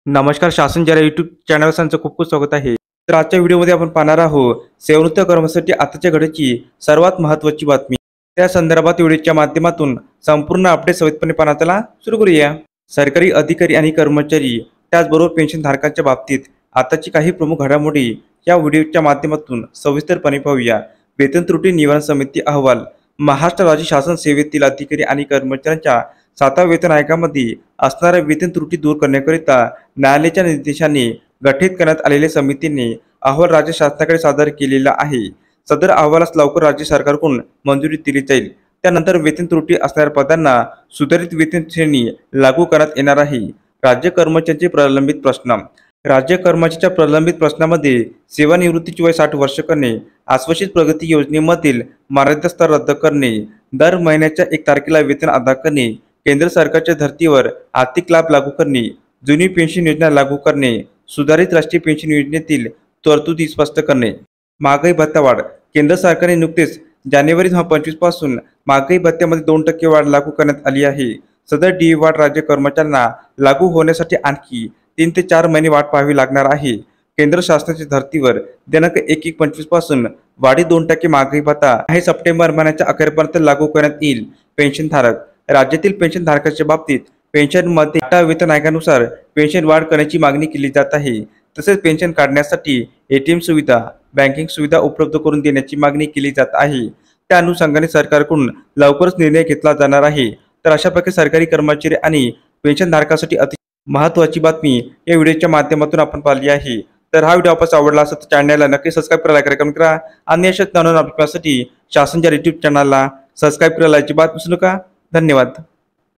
नमस्कार. शासन जरा यूट्यूब चॅनल खूप खूप स्वागत आहे. तर आजच्या व्हिडिओमध्ये आपण पाहणार आहोत सेवानिवृत्त कर्मचाऱ्यांसाठी आताच्या घडीची सर्वात महत्त्वाची बातमी. त्या संदर्भात व्हिडिओच्या माध्यमातून संपूर्ण अपडेट सविस्तरपणे पाहण्यात चला सुरू करूया. सरकारी अधिकारी आणि कर्मचारी त्याचबरोबर पेन्शनधारकांच्या बाबतीत आताची काही प्रमुख घडामोडी या व्हिडिओच्या माध्यमातून सविस्तरपणे पाहूया. वेतन त्रुटी निवारण समिती अहवाल. महाराष्ट्र राज्य शासन सेवेतील अधिकारी आणि कर्मचाऱ्यांच्या 7व्या वेतन आयोगामध्ये असणाऱ्या वेतन त्रुटी दूर करण्याकरिता न्यायालयाच्या निर्देशाने गठीत करण्यात आलेल्या समितीने अहवाल राज्य शासनाकडे सादर केलेला आहे. सदर अहवालास लवकर राज्य सरकारकडून मंजुरी दिली जाईल. त्यानंतर वेतन त्रुटी असणाऱ्या पदांना सुधारित वेतन श्रेणी लागू करण्यात येणार आहे. राज्य कर्मचाऱ्यांचे प्रलंबित प्रश्न. राज्य कर्मचाऱ्यांच्या प्रलंबित प्रश्नामध्ये सेवानिवृत्तीची वय 60 वर्ष करणे, आश्वासित प्रगती योजनेमधील मर्यादा स्तर रद्द करणे, दर महिन्याच्या 1 तारखेला वेतन अदा करणे, केंद्र सरकारच्या धर्तीवर आर्थिक लाभ लागू करणे, जुनी पेन्शन योजना लागू करणे, सुधारित राष्ट्रीय पेन्शन योजनेतील तरतुदी स्पष्ट करणे. महागाई भत्ता वाढ. केंद्र सरकारने नुकतेच जानेवारी 2025 पासून महागाई भत्त्यामध्ये 2% वाढ लागू करण्यात आली आहे. सदर डी वाढ राज्य कर्मचाऱ्यांना लागू होण्यासाठी आणखी 3 ते 4 महिने वाट पाहावी लागणार आहे. केंद्र शासनाच्या धर्तीवर दिनांक 1/1/25 पासून वाढीव 2% महागाई भत्ता हे सप्टेंबर महिन्याच्या अखेरपर्यंत लागू करण्यात येईल. पेन्शनधारक. राज्यातील पेन्शनधारकांच्या बाबतीत पेन्शनमध्ये 8व्या वेतन आयोगानुसार पेन्शन वाढ करण्याची मागणी केली जात आहे. तसेच पेन्शन काढण्यासाठी एटीएम सुविधा, बँकिंग सुविधा उपलब्ध करून देण्याची मागणी केली जात आहे. त्या अनुषंगाने सरकारकडून लवकरच निर्णय घेतला जाणार आहे. तर अशा प्रकारे सरकारी कर्मचारी आणि पेन्शनधारकांसाठी अति महत्त्वाची बातमी या व्हिडिओच्या माध्यमातून आपण पाहिली आहे. तर हा व्हिडिओ आपल्याला आवडला असेल तर चॅनलला नक्की सबस्क्राईब करा, लाईक करा, कमेंट करा आणि अशाच नवीन अपडेटसाठी शासन यूट्यूब चॅनलला सबस्क्राईब करायला अजिबात विसरू नका. धन्यवाद.